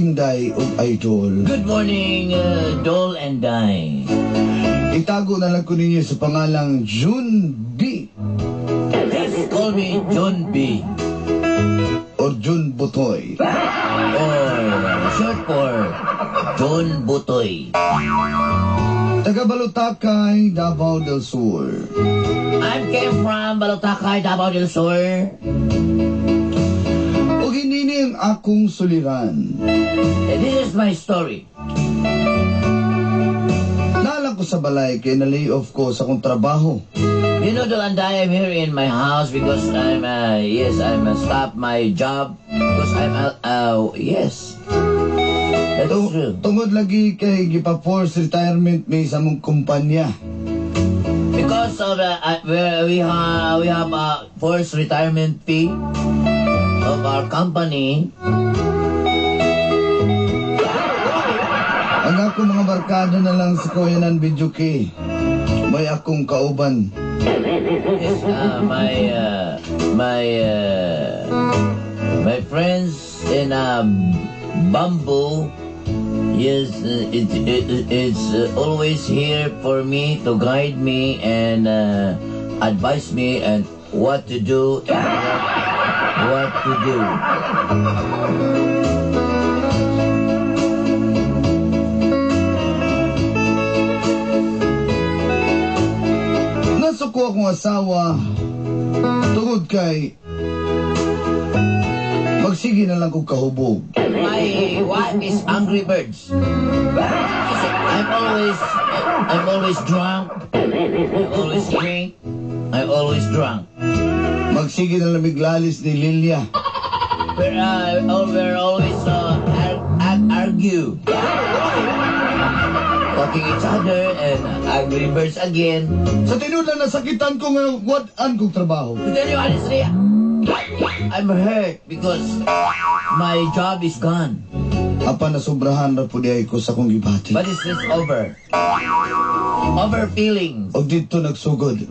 Inday ug Idol. Good morning, Dol and Dai. Itago na lang ko ninyo sa pangalang June B. Just call me John B. or June Butoy. Or short for John Butoy. Taga Balutakay, Davao del Sur. I came from Balutakay, Davao del Sur. O hinini ang akong suliran. This is my story. Nalang ko sa balay kay na-lay off ko sa akong trabaho. You know, Dolanday, I'm here in my house because I'm stop my job because yes. That's true. Tungod lagi kay gipa-force retirement may sa mong kumpanya. Because of we have a forced retirement fee of our company. Ang ako mga barkada na lang sa Koyanan Video Kay. May akong kauban. Yes, my friends in Bamboo. Yes, it's always here for me to guide me and advise me and what to do and what to do. Nasuko akong asawa tungod kay magsige na lang kong kahubog. My wife is Angry Birds. I'm always drunk. I always drink. I'm always drunk. Magsige na lang miglalis ni Lilia. We're always argue. Talking each other and Angry Birds again. Sa tinuod na nasakitan ko nga what-an kong trabaho. To tell you honestly, I'm hurt because my job is gone. Apa na sobrahan ra po di ko sa kong gibati. But it's just over. Over feelings. O dito nagsugod.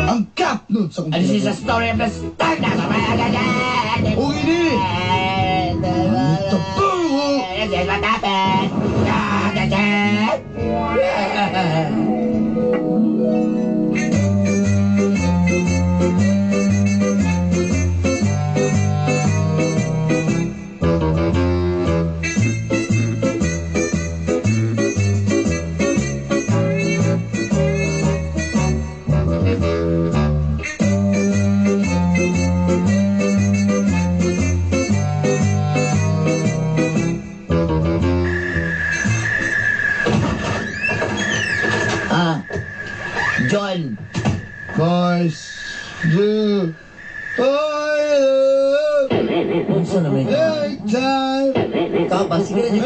Ang kapnod sa kong And this is a story of the Stardust. O ini! Ito po! This is what happened. John. Boys, do Ano sa namin ka? take time. Ikaw ba? Sige na dyan.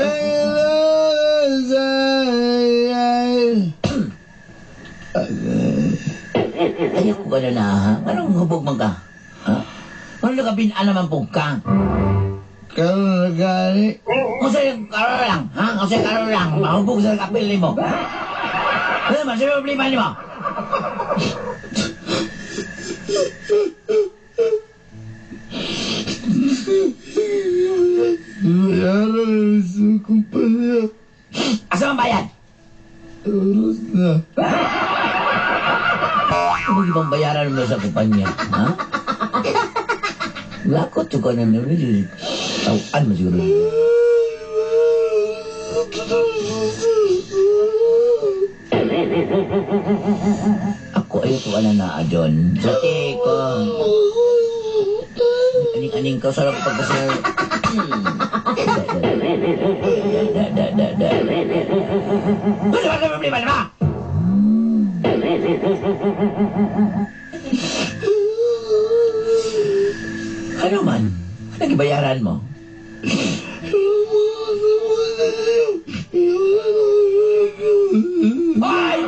Ayaw ko ka na ha? Anong hubog man ka? Ha? Ano nakabinaan naman po ka? Karoon na gani. Kung sa'yo karo lang, ha? Kung sa'yo karo lang, mahubog sa kapil mo. Ano naman, sa'yo problema mo? Bayaran sa kumpanya. Asa ang bayad? Terus na. Ano ibang bayaran mo sa kumpanya? Ha? Lakot ko na nila. Tawaan mo siguro. Ako ayaw ko na John. Dati ko. Aning-aning ka sarap pagkasal. Ano ba ang problema naman? Ano man? Anong ibayaran mo? Ay!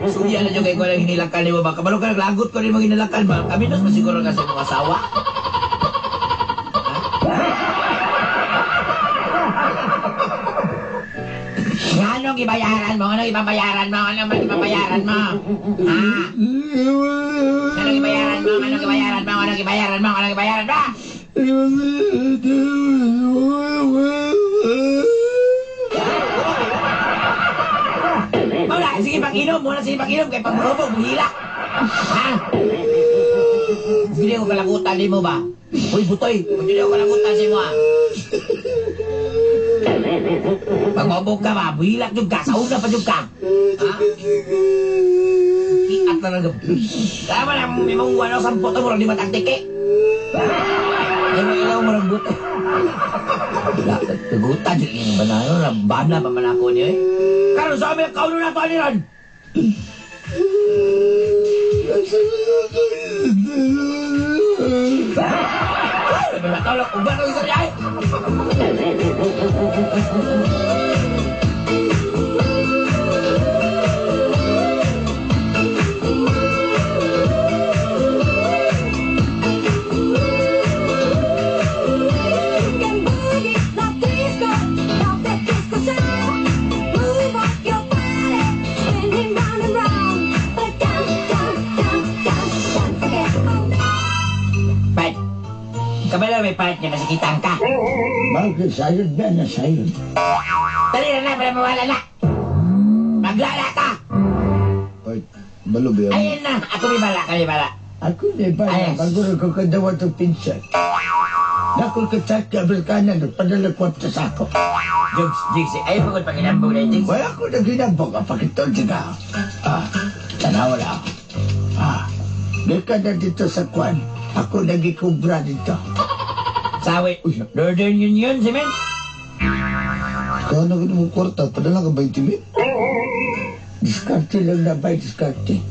Suya na nyo kayo ko lang hinilakan ni mo ba? Kabalo ka naglagot ko rin mga hinilakan ba? Kami nos masiguro ka sa mga asawa? Anong ibayaran mo? Anong ibabayaran mo? Anong ibabayaran mo? Ha? Anong ibayaran mo? Anong ibayaran mo? Anong ibayaran mo? Anong ibayaran mo? Wala, sige pag-inom. Muna sige pag-inom. Kaya pag-robog, buhila. Ha? Hindi ko kalakutan din mo ba? Uy, butoy. Hindi ko kalakutan sa mo, ha? Pag mabog ka ba, buhilak yung ka. Sauna pa yung ka. Ha? Iat talaga. Kaya na, may mga wala sa puto mo, di matagtiki. Ay, may ilaw mo ng buto. Wala, nagutan yung banano. Bana pa man ako niyo, eh. Karon sa amin, kaulo na ito, Aliran. Ay, matulog. Ubat ang isa niya, eh. Pat, kabalo may part niya kasi kitang ka. Bakit sayod na na sayod? Dali na, para mawala na. Maglala ka. Ay, balog yan. Ayun na, ako may bala, kami bala. Ako na ba Ay. na bago ko kadawa to pinsan. Nakul ka sa kabrikanan nagpadala ko sa sako. Jugs, Jigsy, ayaw pagod pakinambog na yung Jigsy. Wala ko na ginambog ang pakitol siya. Tanawa lang. Gika na dito sa kwan. Ako nagikubra dito. Sawi, Northern Union, si men. Kaya na mo kwarta, padala ka 20 mil. Diskarte lang na ba, diskarte.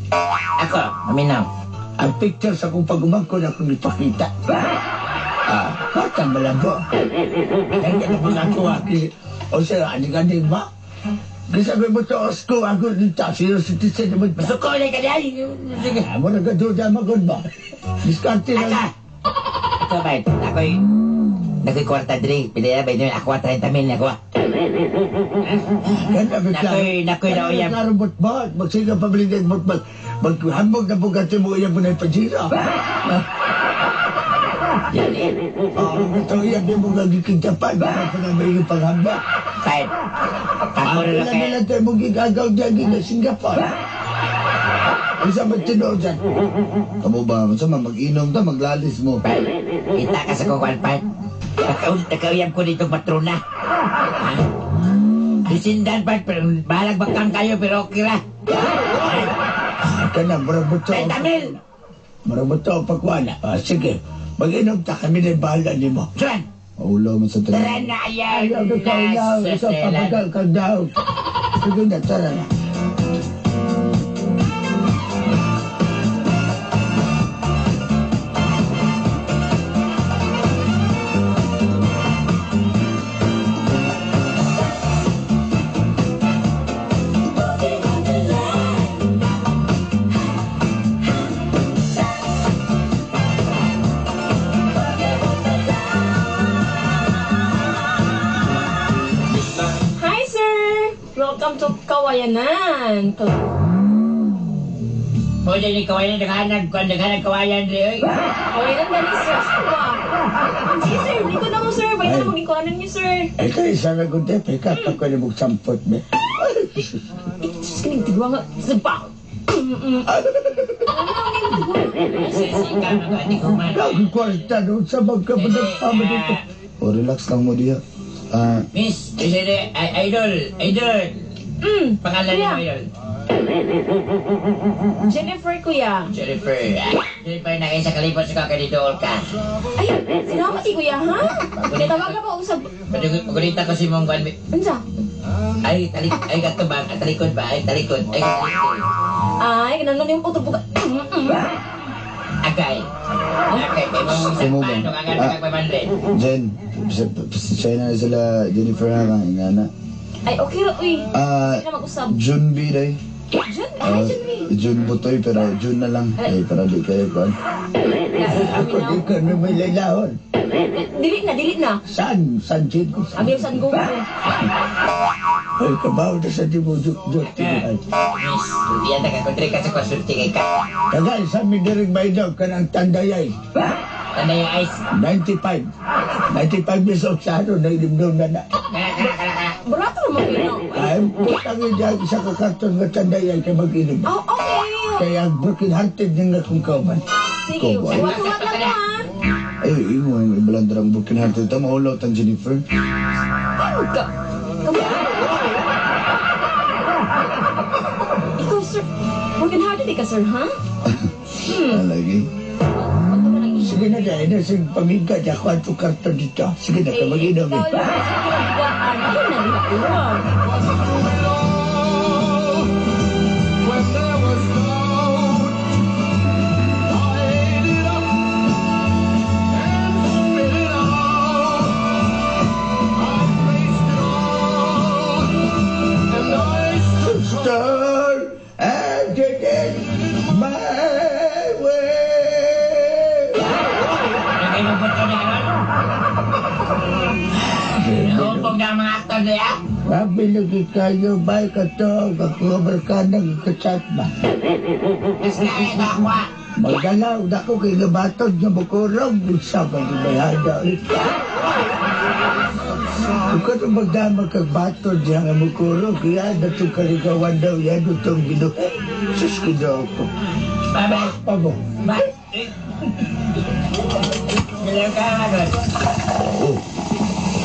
Ako, aminaw. Ang picture sa kong pagumangko na akong ipakita. Kata malabo. Kaya na po na ako o siya, aning-aning ba? Kasi sabi mo sa Osco, ako dito, sino citizen naman ba? Gusto ko ulit ka diyan. Sige. Mo nagaduda magod ba? Diskarte Aka. lang. Ako ba, ako'y kwarta diri. Pili na ba ito, ako 30 mil na ako. Nakoy na uyab. Nakarobot ba? Magsiga pabiligay mo. Maghambog na bugati mo uyab mo na ipajira. Ito uyab mo gagikig Japan. Baka pa na may iyong paghambag. Pat, ako na lang kaya. Natin mo gigagaw dyan na Singapore. Isa magtinood dyan. Kamu ba? Masama, mag-inom ta, maglalis mo. Pat, kita ka sa kukuan, Pat. Nakauyab ko dito patrona. Ha? Disindan, Pat, pero bahalag bakang kayo, pero okay ra. Ika na, marabot sa 30 mil! Marabot sa pagkuhan. Sige, mag-inom ta kami na bahala ni mo. Suran! Maulaw man sa Tara tanan. na yan! Ayaw na kaulaw, isa papagal ka daw. Sige na, tara na. Hi, sir! Welcome to Kawayanan. Pwede ni kawayan, naghanag kawayan rin. Kawayanan ba ni sir? Saan ba? Sige, sir. Dito na mo, sir. Bayan na mag-ikuanan niyo, sir. Ito isa na ko de, peka pa ko na magsampot me. Sus, kinig tigwa nga. Sabak! Sisigaw na ka, di ko man. Ang kwarta doon sa magkabadag pa mo dito. O, relax lang mo diya. Miss, idol. Pangalan Kuya. mo yun. Jennifer, kuya. Jennifer. Jennifer, na sa kalipot sa kakadidol ka. Ay, sinama si kuya, ha? Tawag ka pa usap. Pagulita ko si mong kwan. Ansa? Ay, gato ba? Talikod ba? Ay, talikod. Ay, kananon yung puto buka. Agay. Agay, kay mong Sumo ba? paano ka nga nagpapamandre. Jen, siya na sila Jennifer na nga na. Ay, okay ra, uy. Hindi na mag-usap. June B day. Jen? Ay, Jen, uy. June Butoy, pero June na lang. Ay, para di kayo kuhan. Ako di ka na may lalahon. Delete na. San Jid ko sa. Abi, saan go ko? Ay, kabaw na sa dimuduk-duk. Miss, diyan na ka kontre ka sa konsulti kay ka. Tagal sa mi dirig may daw ka ng tandayay. Tanda yung ice. 95. 95 years old sa ano, nailimdom na na. Barato naman kayo. Ay, putang dyan, isa ka karton nga tanda yan kay mag-inom. Oh, okay. Kaya broken hearted din nga kung kauban. Sige, Cowboy. suwat-suwat lang mo ha. Ay, mo yung balandrang bukin natin. Ito, mahulot ang Jennifer. Tawag ka. Ikaw, sir. Broken hearted ka, sir, ha? Lagi. Huwag naman ang isip. Sige na dahil na sa pamingka dyan, kung anong karton dito. Sige na ka mag-inom Ikaw eh. yung pinagbigaan. Yun na nila. Star and it is my way. Nag-inubot ka na ano? Naupog na ang mga aktor niya. Sabi lagi kayo, bay ka to, kakubar ka ng kasat ba? Mas na ito ako ah. Magdalaw na ko kay gabatod nga bukurog, sa pag-ibayada ulit. Kung ka ito magdamag kag batod niya nga bukurog, kaya natong kaligawan daw yan, itong binuhay. Sus ko daw ko. Babay. Pa mo. Bye. Nilang ka agad. Oh.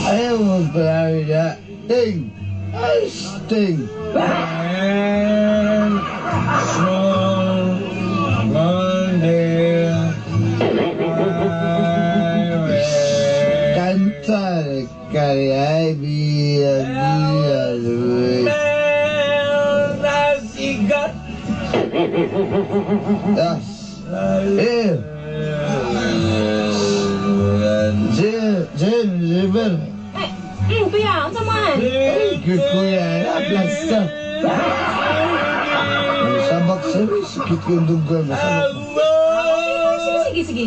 Ayaw mo pala niya. Ting! Ay, Ting! Kanta kali ay biya luwi. Nasigat. Yes. Eh. Jennifer. Kuya, ang saman. Good kuya, naplasta. Sabak sa sakit yung dugo. Masabak. Sige, sige.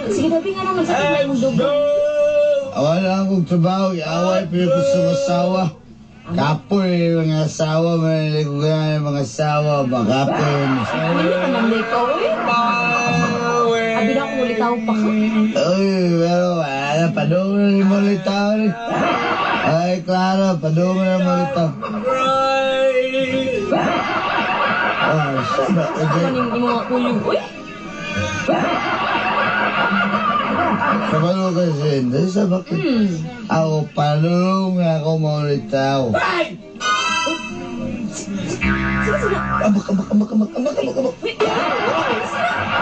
Sige, tabi nga naman sa kamay mong dugo. Awa na akong trabaho, iaway pero ko sa masawa. Kapoy mga asawa, manaligugan ng mga asawa, makapoy. Hindi ka naman ikaw eh. Abi na akong ulitaw pa ka. Uy, pero wala, padungan na mo litaw rin. Ay, Clara, padungan na mo litaw. Oh, sabak ka Ano dyan. yung mga kuyog? Uy! Kabalo kasi, hindi sabak ka. Ako, padungan ako mo litaw. Sige, sige. Abak. Wait.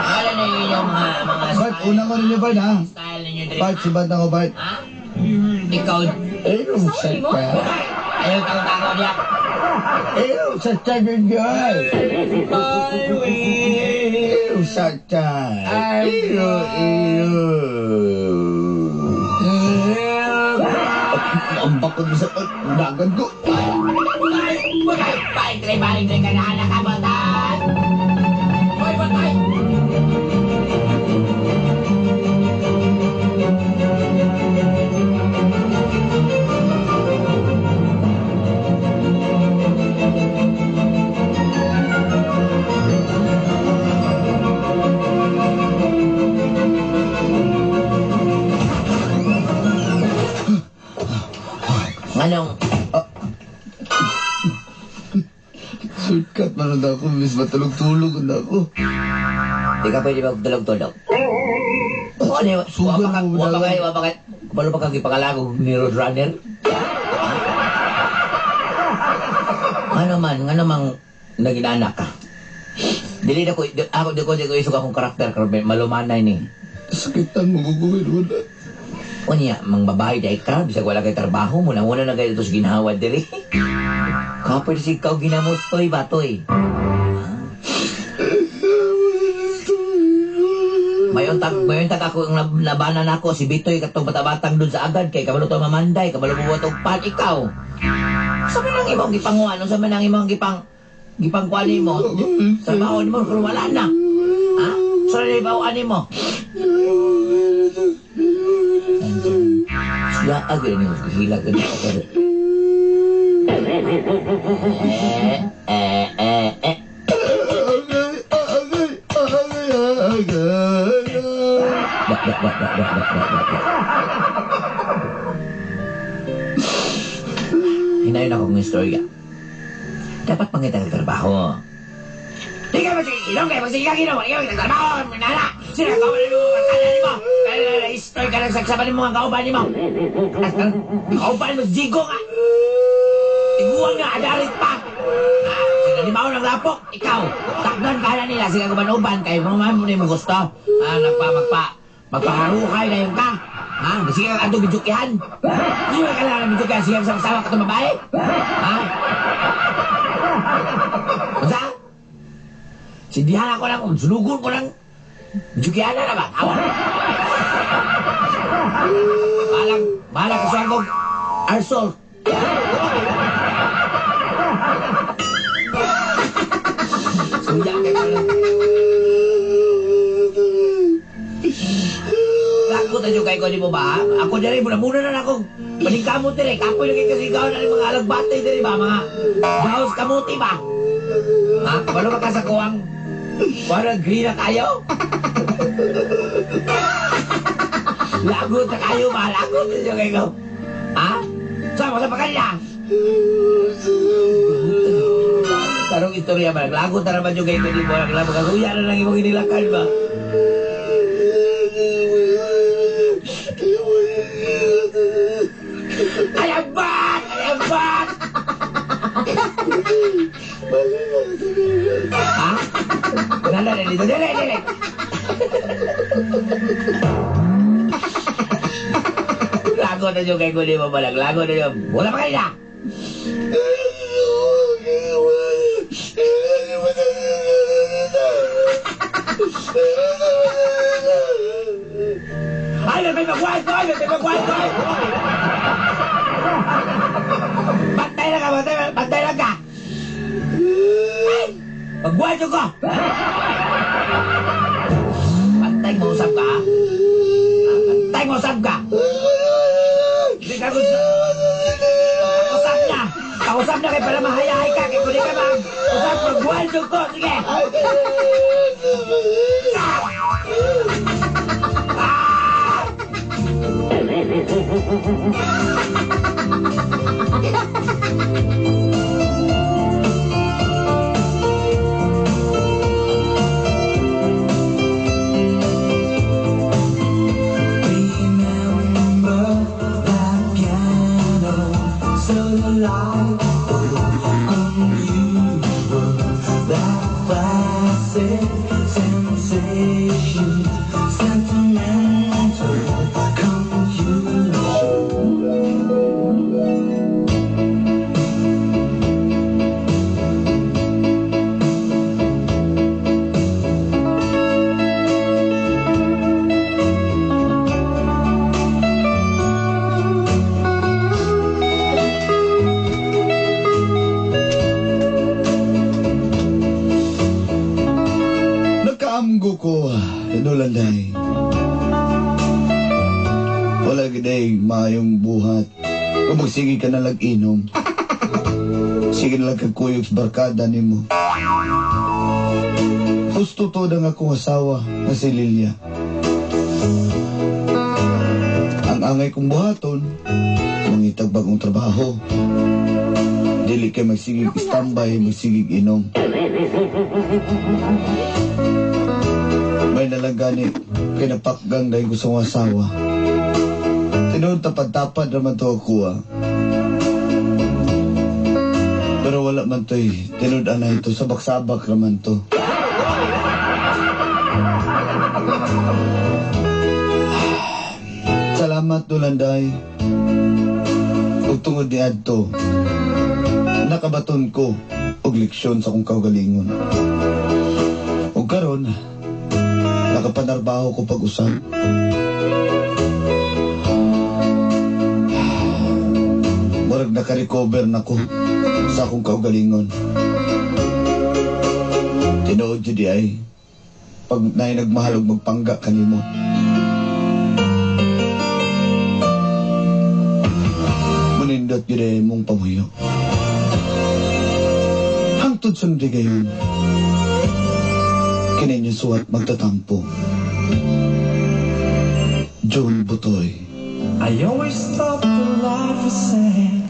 Alam na yun yung mga Bart, una ko ninyo, Bart, ha? style ninyo dito. Bart, si Bart ako, Bart. Ha? Ikaw. Ayun sa Sorry mo? ka. Ayaw tao-tao niya. Ayun sa tanin dyan. Ayun sa tanin. Ang bakod sa dagan ko. Bye, balik ka na anak ka, batan! Hoy, batay! Anong? Shortcut man na ako, miss matulog-tulog na ako. Di ka pwede magdulog-tulog. O ano yun? Sugan mo na lang. Wapakay. Balo pa kang ipakalago ni Roadrunner? Ano man naginanak ka. Dili ko isok akong karakter karon malumanay ni. Sakitan mo gugumin mo na. O niya, mang babae dahil ka, bisag wala kay trabaho, muna na kayo ito sa ginhawad diri. Kapag si ikaw ginamot to'y batoy. Mayon tag ako ang labanan ako, si Bitoy katong bata-batang dun sa agad, kay kabalo to mamanday, kabalo mo itong pan, ikaw. Sabi nang imong gipanguan, sabi nang imong gipang kwali mo, trabaho ni mo, pero wala na. Ha? Sorry, bawaan mo. Sila agad ni mo, hilag ka na ako. story ka. Dapat pangita ng trabaho. Di ka magsiginom kayo, magsiginom, ikaw nagtrabaho, manala. Sino ang kauban mo, magkala mo. Kaya story ka ng saksaban mo, ang kauban mo. Kauban mo, zigo ka. Iguan nga, adalit pa. Limaw ng lapok, ikaw. Takdan ka na nila, sige kumanuban, kayo naman mo mo gusto. Magpaharukay na yung ka. Sige ka kanto bidyukihan. Hindi mo kailangan ng bidyukihan, sige ang sawa ka itong babae. Masa? Sindihan ako lang, sunugon ko lang. Bidyukihan na ba? Awan. Bahala ka suwang kong arsol. Suya kayo lang. Lagot na yung kayo ko, di mo ba? Ako dyan rin, muna na akong paningkamot din eh. Kapoy lagi kasi gawa na rin mga alagbatay din, ba? Mga gahos kamuti ba? Wala ka sa kuwang parang green na tayo? Lagot na kayo ba? Lagot na yung kayo ko. Sama sa pakalya? Tarong istorya ba? Lagot na naman yung kayo ko, di mo. Magkakuya na lang yung inilakan ba? Ayambat! Ayambat! Dali, dito, dali! Lago na yung kay Guli mo balang. Lago na yung. Wala pa kayo na! Ay, may magwahid ko! Bantay lang ka! Ay! Magwahid ko! Bantay mo usap ka? Hindi ka gusto. Kausap na kayo para mahayahay ka. Kaya kung di ka usap, magwahid ko! Sige! Nakaamgo ko, Nulanday. Wala giday mayong buhat. Kung magsige ka na lag-inom. Sige na lang kagkuyog sa barkada ni mo. Gusto to ng akong asawa na si Lilia. Ang angay kong buhaton, mangitag bagong trabaho. Dili kay magsigig standby, magsigig inom. May nalagani, kay napakgang dahil ko sa mga asawa. Tinoon tapad-tapad naman to ako Pero wala man to Tinood na ito, sabak-sabak naman to. Salamat Nulanday. Ug tungod ni adto, nakabaton ko og leksyon sa kong kaugalingon. Ug karon, nakapanarbaho ko pag-usap. Murag naka-recover na ko sa akong kaugalingon. Tinuod yun di ay, pag na'y nagmahalog magpangga kanimo. Munindot yun ay mong pamuyo. Hangtod sundi gayon. Kininyo suwat magtatampo. John Butoy. I always thought the life was sad.